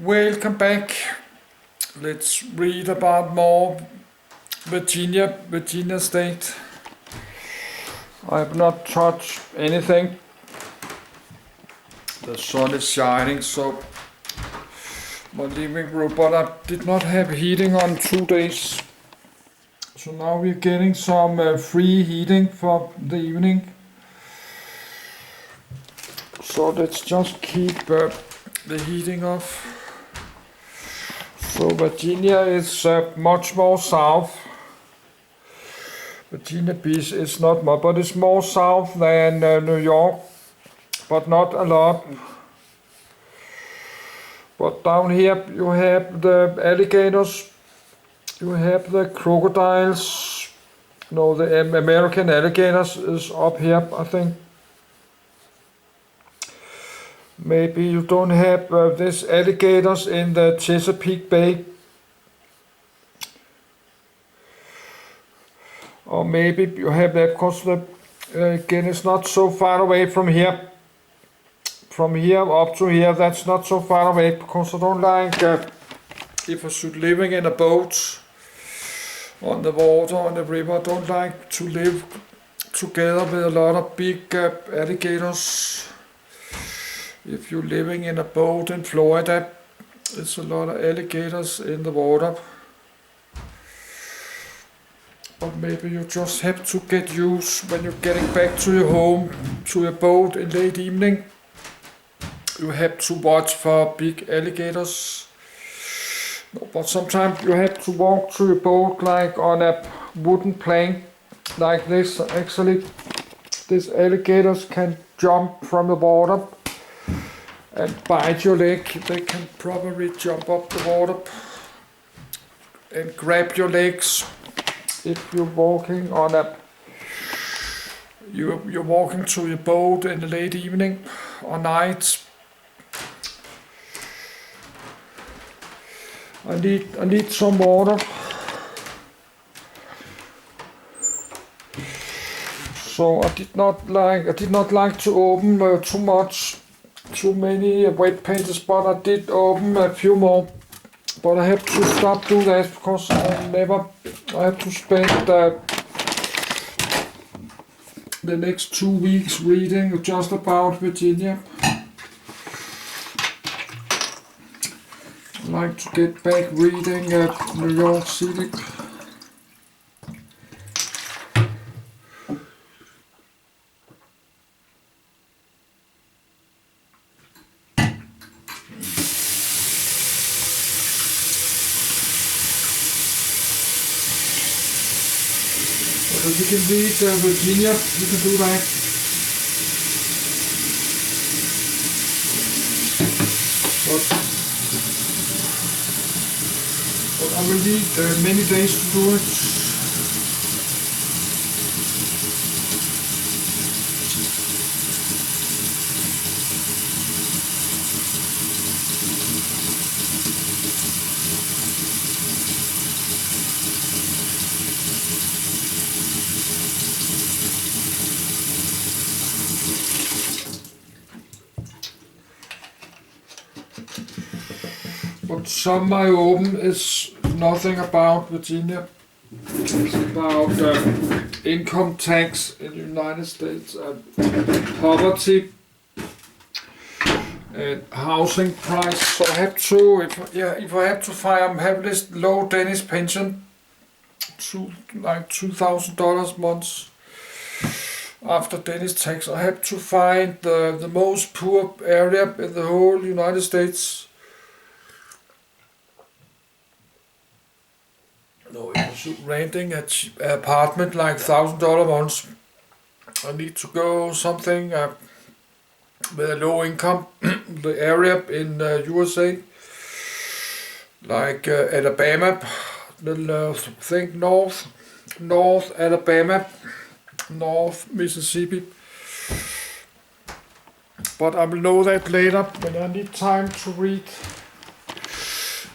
Welcome back. Let's read about more Virginia State. I have not touched anything. The sun is shining, so my living room, but I did not have heating on 2 days. So now we're getting some free heating for the evening. So let's just keep the heating off. So Virginia is much more south. Virginia Beach is not much, but it's more south than New York, but not a lot. But down here you have the alligators, you have the crocodiles. No, the American alligators is up here, I think. Maybe you don't have these alligators in the Chesapeake Bay. Or maybe you have that because again it's not so far away from here. From here up to here, that's not so far away because I don't like if I should living in a boat on the water, on the river, I don't like to live together with a lot of big alligators. If you're living in a boat in Florida, there's a lot of alligators in the water. But maybe you just have to get used when you're getting back to your home, to your boat in late evening. You have to watch for big alligators. No, but sometimes you have to walk to your boat like on a wooden plank like this. Actually, these alligators can jump from the water and bite your leg. They can probably jump up the water and grab your legs if you're walking on a you're walking to your boat in the late evening or night. I need some water. So I did not like to open too many web pages, but I did open a few more. But I have to stop doing that because I have to spend the next 2 weeks reading just about Virginia. I like to get back reading New York City. If you can read Virginia, you can do that. But I will need many days to do it. What some I open is nothing about Virginia. It's about income tax in the United States and poverty and housing price. So I have to, if I have to have this low Danish pension, like $2,000 months after Danish tax, I have to find the most poor area in the whole United States. No, if you're renting an apartment like $1,000 months, I need to go something with a low income, the area in USA, like Alabama, think North Alabama, North Mississippi. But I will know that later when I need time to read.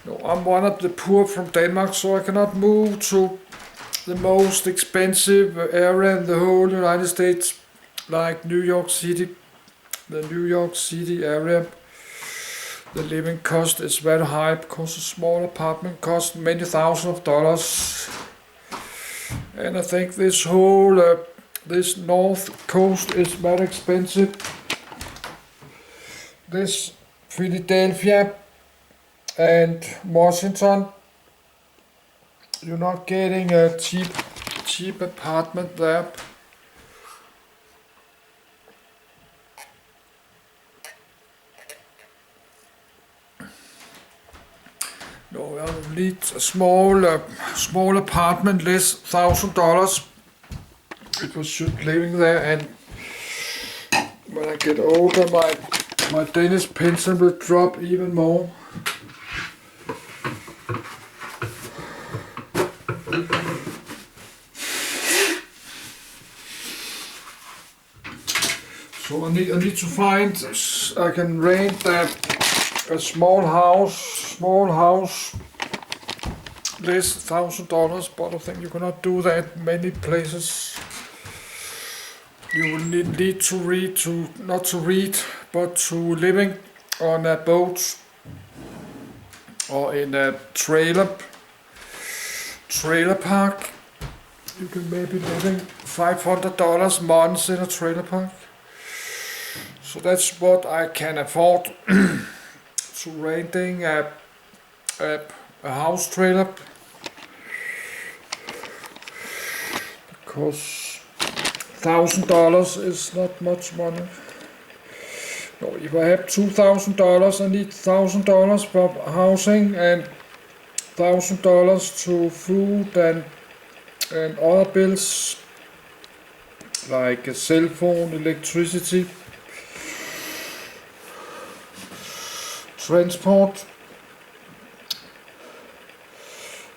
No, I'm one of the poor from Denmark, so I cannot move to the most expensive area in the whole United States, like New York City. The New York City area the living cost is very high because a small apartment costs many thousands of dollars. And I think this whole this north coast is very expensive. This Philadelphia and Washington, you're not getting a cheap apartment there. No, I need a small apartment, less $1,000. It was just living there, and when I get older, my Danish pension will drop even more. So I need to find, I can rent a small house, less $1,000, but I think you cannot do that many places. You will need to read, not to read, but to living on a boat or in a trailer park. You can maybe living $500 months in a trailer park. So that's what I can afford to renting a house trailer, because $1,000 is not much money. No, if I have $2,000, I need $1,000 for housing and $1,000 to food and other bills like a cell phone, electricity, transport.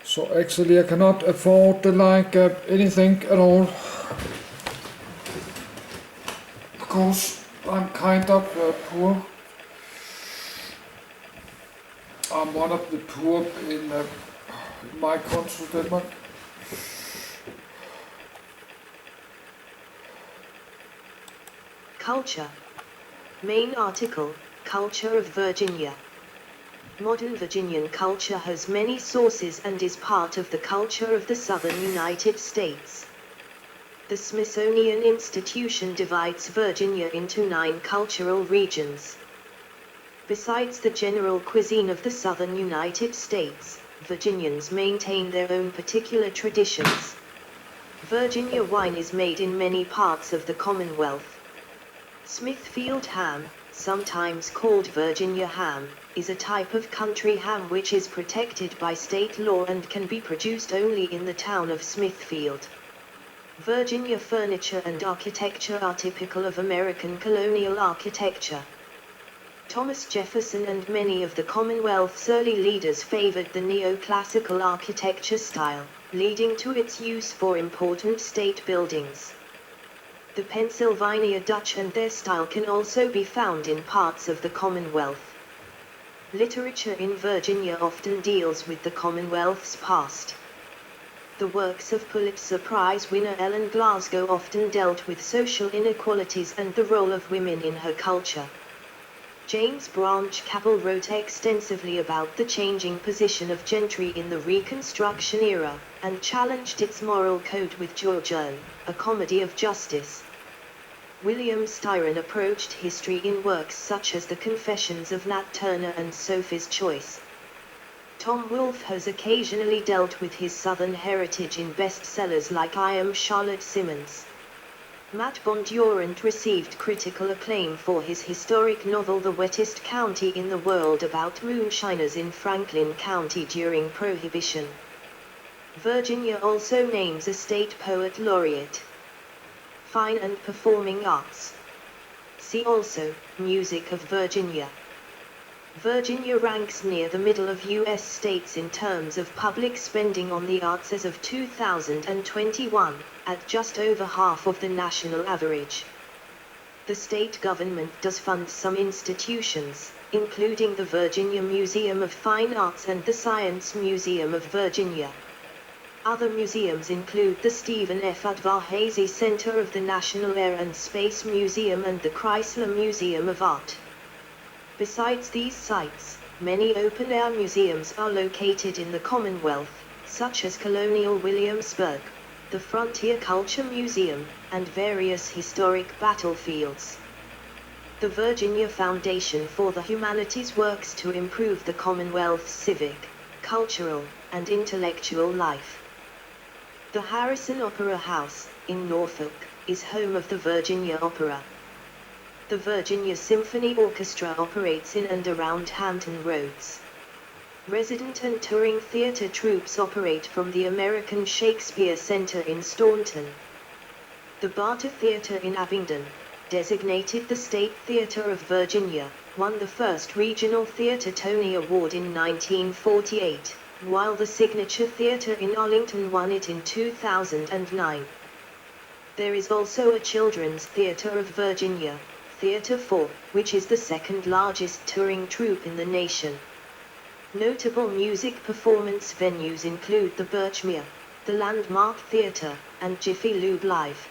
So actually I cannot afford anything at all, because I'm kind of poor. I'm one of the poor in my country, Denmark. Culture. Main article, Culture of Virginia. Modern Virginian culture has many sources and is part of the culture of the southern United States. The Smithsonian Institution divides Virginia into 9 cultural regions. Besides the general cuisine of the southern United States, Virginians maintain their own particular traditions. Virginia wine is made in many parts of the Commonwealth. Smithfield ham, sometimes called Virginia ham, is a type of country ham which is protected by state law and can be produced only in the town of Smithfield. Virginia furniture and architecture are typical of American colonial architecture. Thomas Jefferson and many of the Commonwealth's early leaders favored the neoclassical architecture style, leading to its use for important state buildings. The Pennsylvania Dutch and their style can also be found in parts of the Commonwealth. Literature in Virginia often deals with the Commonwealth's past. The works of Pulitzer Prize winner Ellen Glasgow often dealt with social inequalities and the role of women in her culture. James Branch Cabell wrote extensively about the changing position of gentry in the Reconstruction era, and challenged its moral code with Georgian, a comedy of justice. William Styron approached history in works such as The Confessions of Nat Turner and Sophie's Choice. Tom Wolfe has occasionally dealt with his Southern heritage in bestsellers like I Am Charlotte Simmons. Matt Bondurant received critical acclaim for his historic novel The Wettest County in the World about moonshiners in Franklin County during Prohibition. Virginia also names a state poet laureate. Fine and performing arts. See also, Music of Virginia. Virginia ranks near the middle of U.S. states in terms of public spending on the arts as of 2021, at just over half of the national average. The state government does fund some institutions, including the Virginia Museum of Fine Arts and the Science Museum of Virginia. Other museums include the Stephen F. Udvar-Hazy Center of the National Air and Space Museum and the Chrysler Museum of Art. Besides these sites, many open-air museums are located in the Commonwealth, such as Colonial Williamsburg, the Frontier Culture Museum, and various historic battlefields. The Virginia Foundation for the Humanities works to improve the Commonwealth's civic, cultural, and intellectual life. The Harrison Opera House, in Norfolk, is home of the Virginia Opera. The Virginia Symphony Orchestra operates in and around Hampton Roads. Resident and touring theater troupes operate from the American Shakespeare Center in Staunton. The Barter Theater in Abingdon, designated the State Theater of Virginia, won the first Regional Theater Tony Award in 1948, while the Signature Theater in Arlington won it in 2009. There is also a Children's Theater of Virginia, Theater 4, which is the second largest touring troupe in the nation. Notable music performance venues include the Birchmere, the Landmark Theater, and Jiffy Lube Live.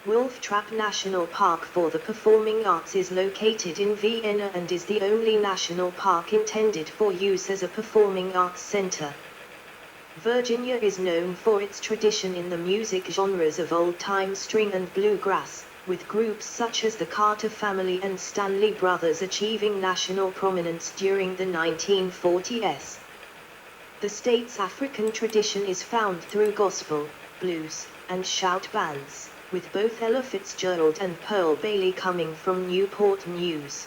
Wolf Trap National Park for the Performing Arts is located in Vienna and is the only national park intended for use as a performing arts center. Virginia is known for its tradition in the music genres of old-time string and bluegrass, with groups such as the Carter Family and Stanley Brothers achieving national prominence during the 1940s. The state's African tradition is found through gospel, blues, and shout bands, with both Ella Fitzgerald and Pearl Bailey coming from Newport News.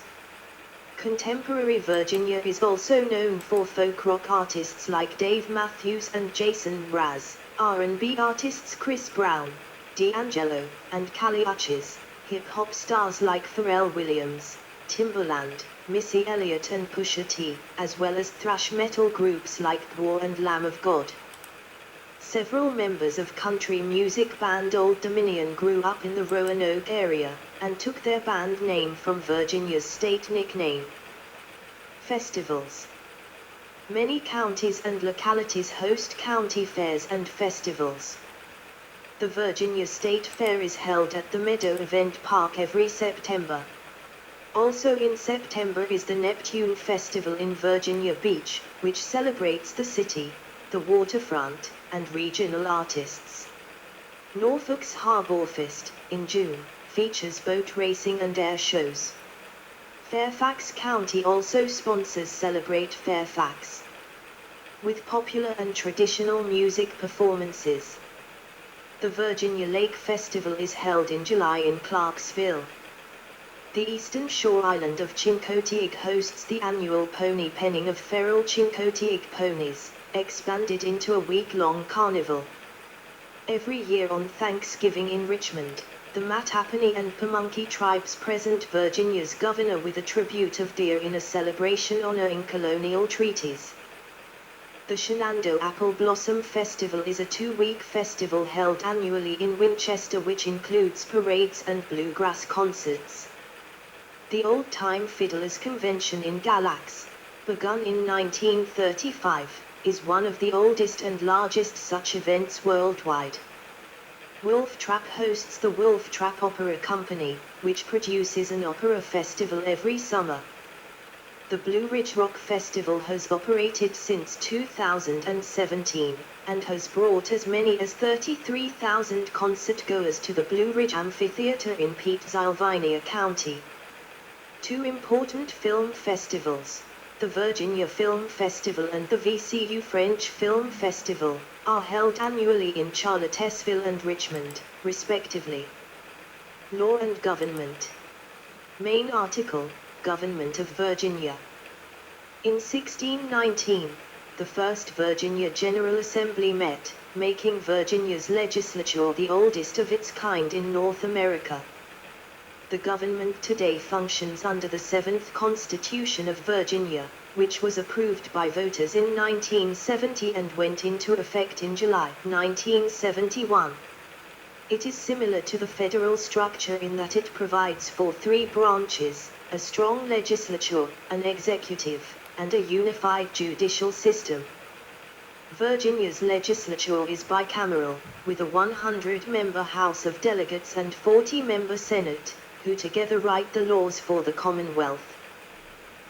Contemporary Virginia is also known for folk rock artists like Dave Matthews and Jason Mraz, R&B artists Chris Brown, D'Angelo, and Callie Uchis, hip-hop stars like Pharrell Williams, Timbaland, Missy Elliott and Pusha T, as well as thrash metal groups like War and Lamb of God. Several members of country music band Old Dominion grew up in the Roanoke area, and took their band name from Virginia's state nickname. Festivals. Many counties and localities host county fairs and festivals. The Virginia State Fair is held at the Meadow Event Park every September. Also in September is the Neptune Festival in Virginia Beach, which celebrates the city, the waterfront, and regional artists. Norfolk's Harborfest, in June, features boat racing and air shows. Fairfax County also sponsors Celebrate Fairfax, with popular and traditional music performances. The Virginia Lake Festival is held in July in Clarksville. The eastern shore island of Chincoteague hosts the annual pony penning of feral Chincoteague ponies, expanded into a week-long carnival. Every year on Thanksgiving in Richmond, the Mattapony and Pamunkey tribes present Virginia's governor with a tribute of deer in a celebration honoring colonial treaties. The Shenandoah Apple Blossom Festival is a 2-week festival held annually in Winchester which includes parades and bluegrass concerts. The Old Time Fiddlers Convention in Galax, begun in 1935, is one of the oldest and largest such events worldwide. Wolf Trap hosts the Wolf Trap Opera Company, which produces an opera festival every summer. The Blue Ridge Rock Festival has operated since 2017, and has brought as many as 33,000 concertgoers to the Blue Ridge Amphitheater in Pittsylvania County. 2 important film festivals, the Virginia Film Festival and the VCU French Film Festival, are held annually in Charlottesville and Richmond, respectively. Law and Government. Main article, Government of Virginia. In 1619, the First Virginia General Assembly met, making Virginia's legislature the oldest of its kind in North America. The government today functions under the 7th Constitution of Virginia, which was approved by voters in 1970 and went into effect in July 1971. It is similar to the federal structure in that it provides for 3 branches, a strong legislature, an executive, and a unified judicial system. Virginia's legislature is bicameral, with a 100-member House of Delegates and 40-member Senate, who together write the laws for the Commonwealth.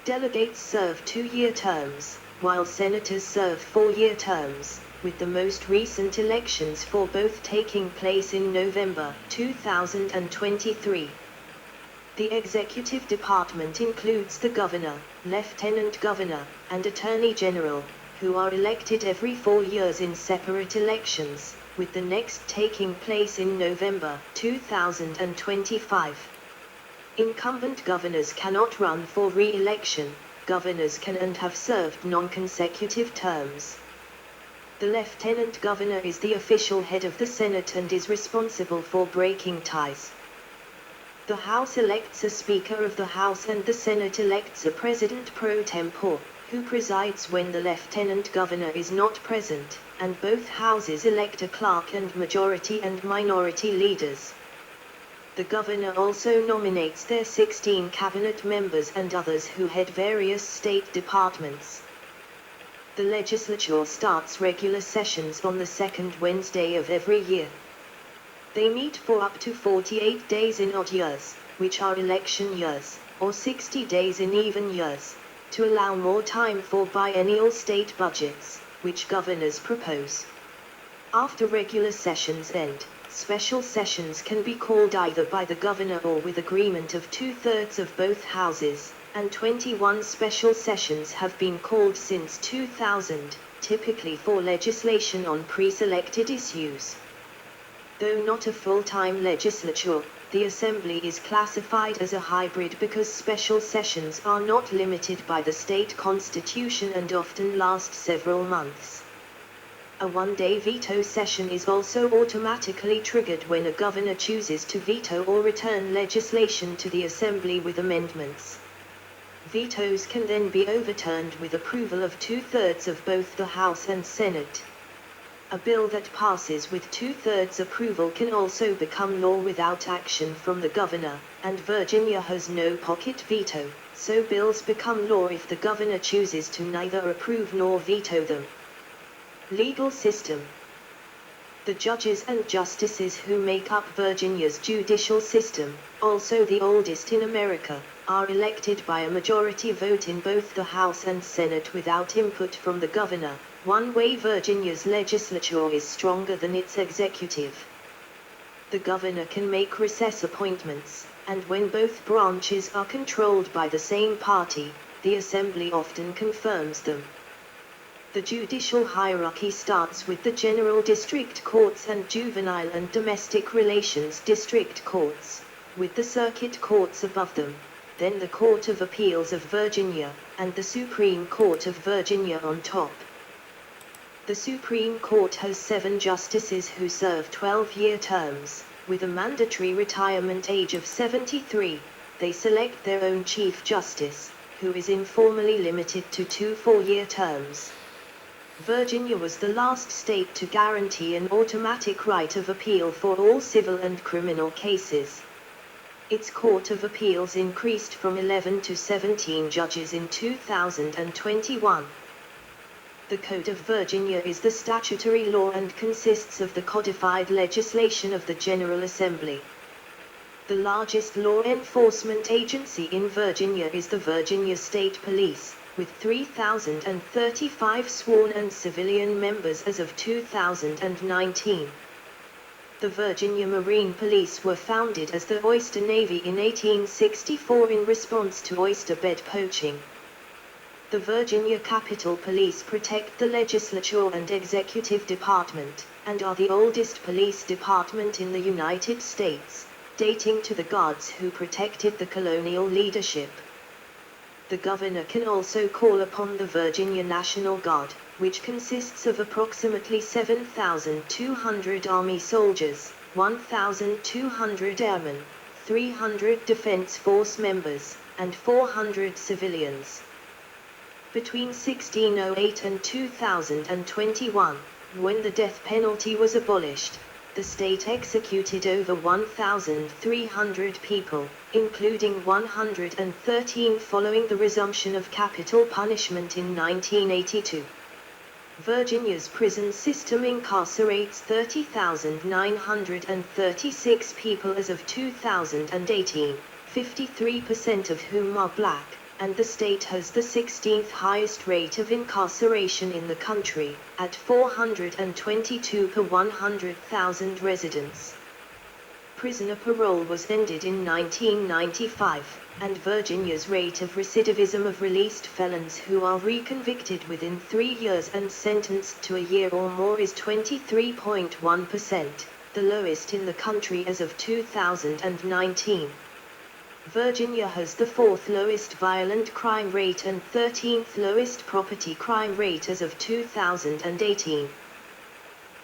Delegates serve 2-year terms, while senators serve 4-year terms, with the most recent elections for both taking place in November 2023. The executive department includes the governor, lieutenant governor, and attorney general, who are elected every 4 years in separate elections, with the next taking place in November 2025. Incumbent governors cannot run for re-election. Governors can and have served non-consecutive terms. The lieutenant governor is the official head of the Senate and is responsible for breaking ties. The House elects a Speaker of the House and the Senate elects a President pro tempore, who presides when the lieutenant governor is not present, and both houses elect a clerk and majority and minority leaders. The governor also nominates their 16 cabinet members and others who head various state departments. The legislature starts regular sessions on the second Wednesday of every year. They meet for up to 48 days in odd years, which are election years, or 60 days in even years, to allow more time for biennial state budgets, which governors propose. After regular sessions end, special sessions can be called either by the governor or with agreement of 2/3 of both houses, and 21 special sessions have been called since 2000, typically for legislation on pre-selected issues. Though not a full-time legislature, the Assembly is classified as a hybrid because special sessions are not limited by the state constitution and often last several months. A one-day veto session is also automatically triggered when a governor chooses to veto or return legislation to the Assembly with amendments. Vetoes can then be overturned with approval of 2/3 of both the House and Senate. A bill that passes with 2/3 approval can also become law without action from the governor, and Virginia has no pocket veto, so bills become law if the governor chooses to neither approve nor veto them. Legal system. The judges and justices who make up Virginia's judicial system, also the oldest in America, are elected by a majority vote in both the House and Senate without input from the governor. One way Virginia's legislature is stronger than its executive. The governor can make recess appointments, and when both branches are controlled by the same party, the Assembly often confirms them. The judicial hierarchy starts with the general district courts and juvenile and domestic relations district courts, with the circuit courts above them, then the Court of Appeals of Virginia, and the Supreme Court of Virginia on top. The Supreme Court has 7 justices who serve 12-year terms, with a mandatory retirement age of 73. They select their own Chief Justice, who is informally limited to 2 4-year terms. Virginia was the last state to guarantee an automatic right of appeal for all civil and criminal cases. Its Court of Appeals increased from 11 to 17 judges in 2021. The Code of Virginia is the statutory law and consists of the codified legislation of the General Assembly. The largest law enforcement agency in Virginia is the Virginia State Police, with 3,035 sworn and civilian members as of 2019. The Virginia Marine Police were founded as the Oyster Navy in 1864 in response to oyster bed poaching. The Virginia Capitol Police protect the legislature and executive department, and are the oldest police department in the United States, dating to the guards who protected the colonial leadership. The governor can also call upon the Virginia National Guard, which consists of approximately 7,200 Army soldiers, 1,200 airmen, 300 Defense Force members, and 400 civilians. Between 1608 and 2021, when the death penalty was abolished, the state executed over 1,300 people, including 113 following the resumption of capital punishment in 1982. Virginia's prison system incarcerates 30,936 people as of 2018, 53% of whom are black, and the state has the 16th highest rate of incarceration in the country, at 422 per 100,000 residents. Prisoner parole was ended in 1995, and Virginia's rate of recidivism of released felons who are reconvicted within 3 years and sentenced to a year or more is 23.1%, the lowest in the country as of 2019. Virginia has the 4th lowest violent crime rate and 13th lowest property crime rate as of 2018.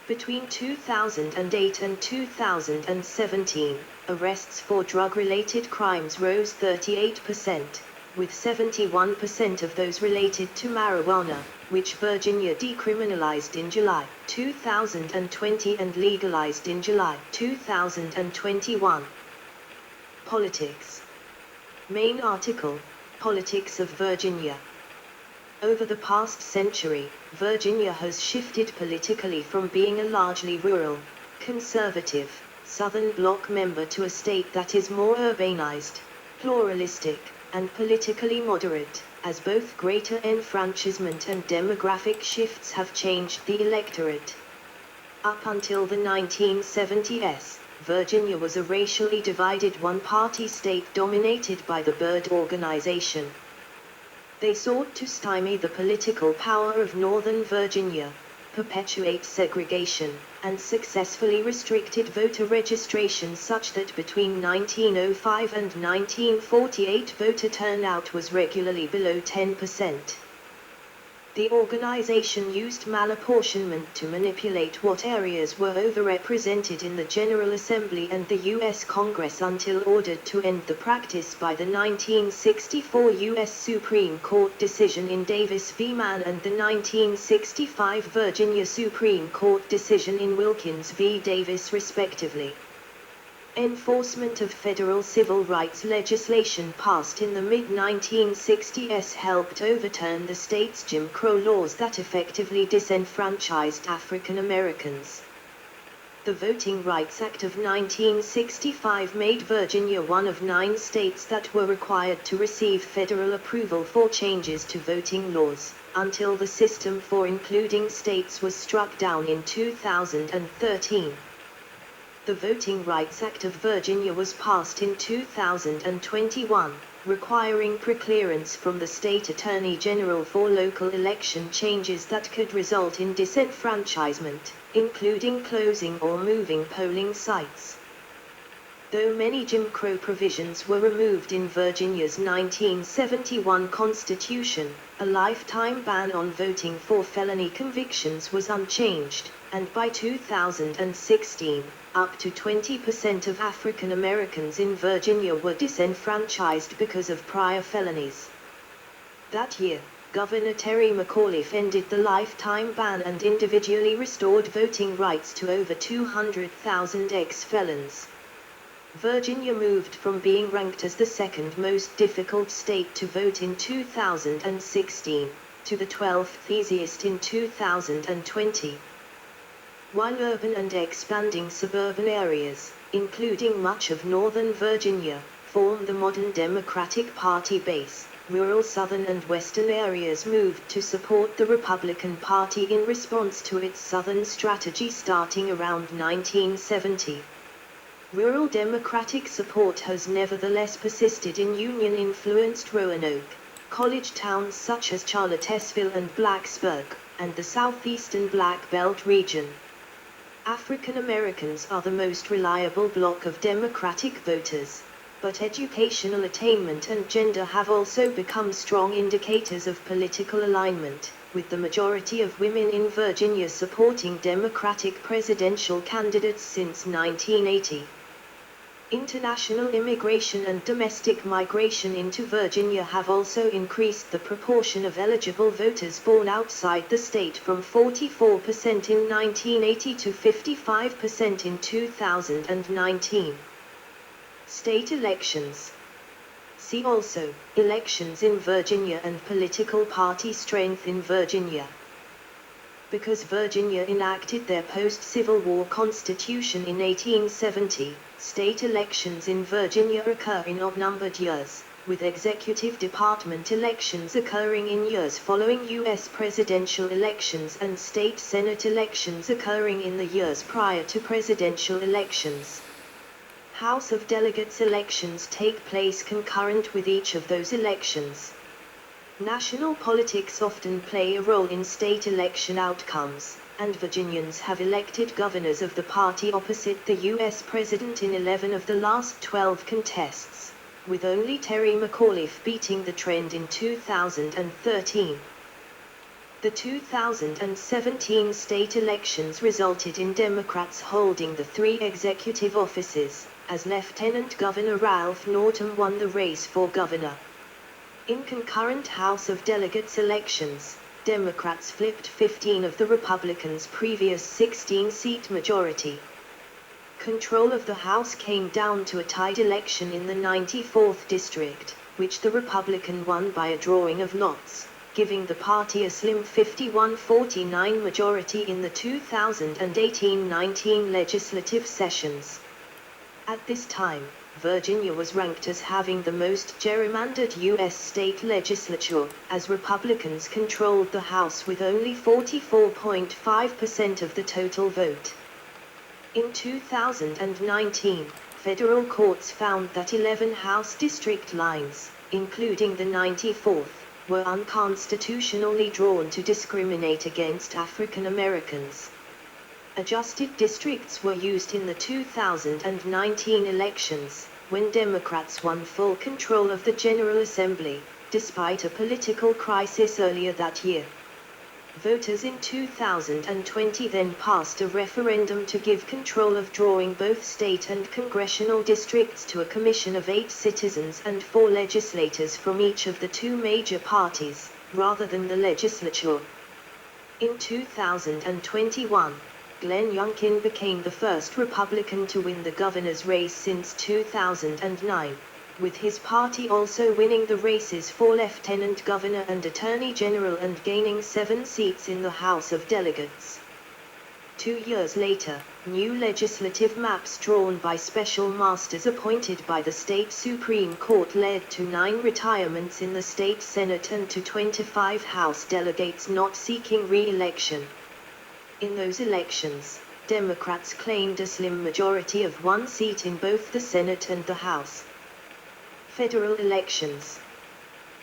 Between 2008 and 2017, arrests for drug-related crimes rose 38%, with 71% of those related to marijuana, which Virginia decriminalized in July 2020 and legalized in July 2021. Politics. Main article, Politics of Virginia. Over the past century, Virginia has shifted politically from being a largely rural, conservative, Southern Bloc member to a state that is more urbanized, pluralistic, and politically moderate, as both greater enfranchisement and demographic shifts have changed the electorate. Up until the 1970s, Virginia was a racially divided one-party state dominated by the Byrd Organization. They sought to stymie the political power of Northern Virginia, perpetuate segregation, and successfully restricted voter registration such that between 1905 and 1948 voter turnout was regularly below 10%. The organization used malapportionment to manipulate what areas were overrepresented in the General Assembly and the U.S. Congress until ordered to end the practice by the 1964 U.S. Supreme Court decision in Davis v. Mann and the 1965 Virginia Supreme Court decision in Wilkins v. Davis respectively. Enforcement of federal civil rights legislation passed in the mid-1960s helped overturn the state's Jim Crow laws that effectively disenfranchised African Americans. The Voting Rights Act of 1965 made Virginia one of 9 states that were required to receive federal approval for changes to voting laws, until the system for including states was struck down in 2013. The Voting Rights Act of Virginia was passed in 2021, requiring preclearance from the state attorney general for local election changes that could result in disenfranchisement, including closing or moving polling sites. Though many Jim Crow provisions were removed in Virginia's 1971 Constitution, a lifetime ban on voting for felony convictions was unchanged, and by 2016, up to 20% of African Americans in Virginia were disenfranchised because of prior felonies. That year, Governor Terry McAuliffe ended the lifetime ban and individually restored voting rights to over 200,000 ex-felons. Virginia moved from being ranked as the second most difficult state to vote in 2016, to the 12th easiest in 2020. While urban and expanding suburban areas, including much of northern Virginia, form the modern Democratic Party base, rural southern and western areas moved to support the Republican Party in response to its southern strategy starting around 1970. Rural Democratic support has nevertheless persisted in Union-influenced Roanoke, college towns such as Charlottesville and Blacksburg, and the southeastern Black Belt region. African Americans are the most reliable bloc of Democratic voters, but educational attainment and gender have also become strong indicators of political alignment, with the majority of women in Virginia supporting Democratic presidential candidates since 1980. International immigration and domestic migration into Virginia have also increased the proportion of eligible voters born outside the state from 44% in 1980 to 55% in 2019. State elections. See also, elections in Virginia and political party strength in Virginia. Because Virginia enacted their post-Civil War Constitution in 1870, state elections in Virginia occur in odd-numbered years, with executive department elections occurring in years following U.S. presidential elections and state senate elections occurring in the years prior to presidential elections. House of Delegates elections take place concurrent with each of those elections. National politics often play a role in state election outcomes, and Virginians have elected governors of the party opposite the U.S. president in 11 of the last 12 contests, with only Terry McAuliffe beating the trend in 2013. The 2017 state elections resulted in Democrats holding the 3 executive offices, as Lieutenant Governor Ralph Northam won the race for governor. In concurrent House of Delegates elections, Democrats flipped 15 of the Republicans' previous 16-seat majority. Control of the House came down to a tied election in the 94th District, which the Republican won by a drawing of lots, giving the party a slim 51-49 majority in the 2018-19 legislative sessions. At this time, Virginia was ranked as having the most gerrymandered U.S. state legislature, as Republicans controlled the House with only 44.5% of the total vote. In 2019, federal courts found that 11 House district lines, including the 94th, were unconstitutionally drawn to discriminate against African Americans. Adjusted districts were used in the 2019 elections, when Democrats won full control of the General Assembly, despite a political crisis earlier that year. Voters in 2020 then passed a referendum to give control of drawing both state and congressional districts to a commission of 8 citizens and 4 legislators from each of the 2 major parties, rather than the legislature. In 2021, Glenn Youngkin became the first Republican to win the governor's race since 2009, with his party also winning the races for Lieutenant Governor and Attorney General and gaining 7 seats in the House of Delegates. 2 years later, new legislative maps drawn by special masters appointed by the state Supreme Court led to 9 retirements in the state Senate and to 25 House delegates not seeking re-election. In those elections, Democrats claimed a slim majority of 1 seat in both the Senate and the House. Federal elections.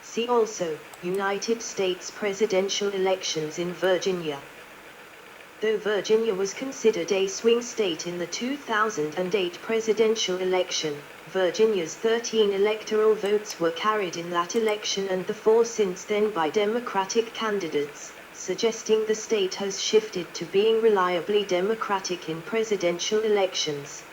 See also, United States presidential elections in Virginia. Though Virginia was considered a swing state in the 2008 presidential election, Virginia's 13 electoral votes were carried in that election and the 4 since then by Democratic candidates, suggesting the state has shifted to being reliably Democratic in presidential elections.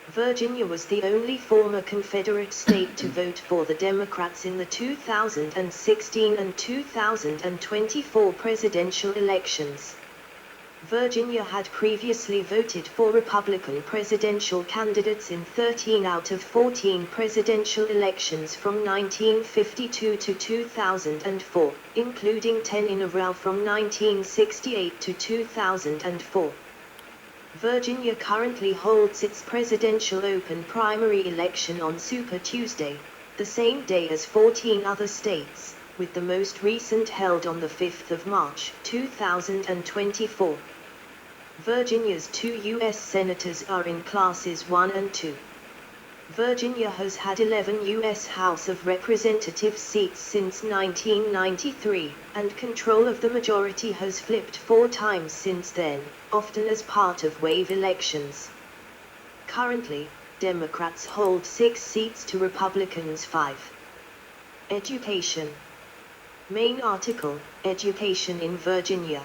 Virginia was the only former Confederate state to vote for the Democrats in the 2016 and 2024 presidential elections. Virginia had previously voted for Republican presidential candidates in 13 out of 14 presidential elections from 1952 to 2004, including 10 in a row from 1968 to 2004. Virginia currently holds its presidential open primary election on Super Tuesday, the same day as 14 other states, with the most recent held on the 5th of March, 2024. Virginia's 2 U.S. senators are in classes 1 and 2. Virginia has had 11 U.S. House of Representatives seats since 1993, and control of the majority has flipped 4 times since then, often as part of wave elections. Currently, Democrats hold 6 seats to Republicans 5. Education. Main article, Education in Virginia.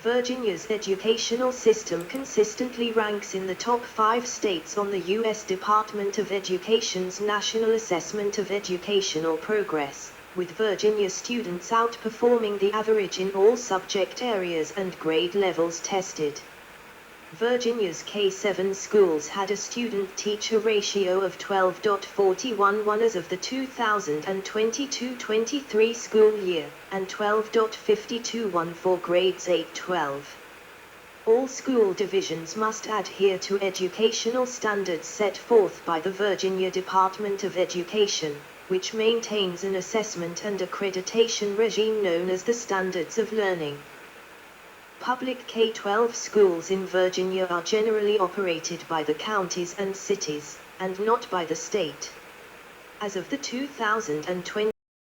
Virginia's educational system consistently ranks in the top 5 states on the U.S. Department of Education's National Assessment of Educational Progress, with Virginia students outperforming the average in all subject areas and grade levels tested. Virginia's K-7 schools had a student-teacher ratio of 12.41 as of the 2022-23 school year, and 12.52 for grades 8-12. All school divisions must adhere to educational standards set forth by the Virginia Department of Education, which maintains an assessment and accreditation regime known as the Standards of Learning. Public K-12 schools in Virginia are generally operated by the counties and cities, and not by the state. As of the 2020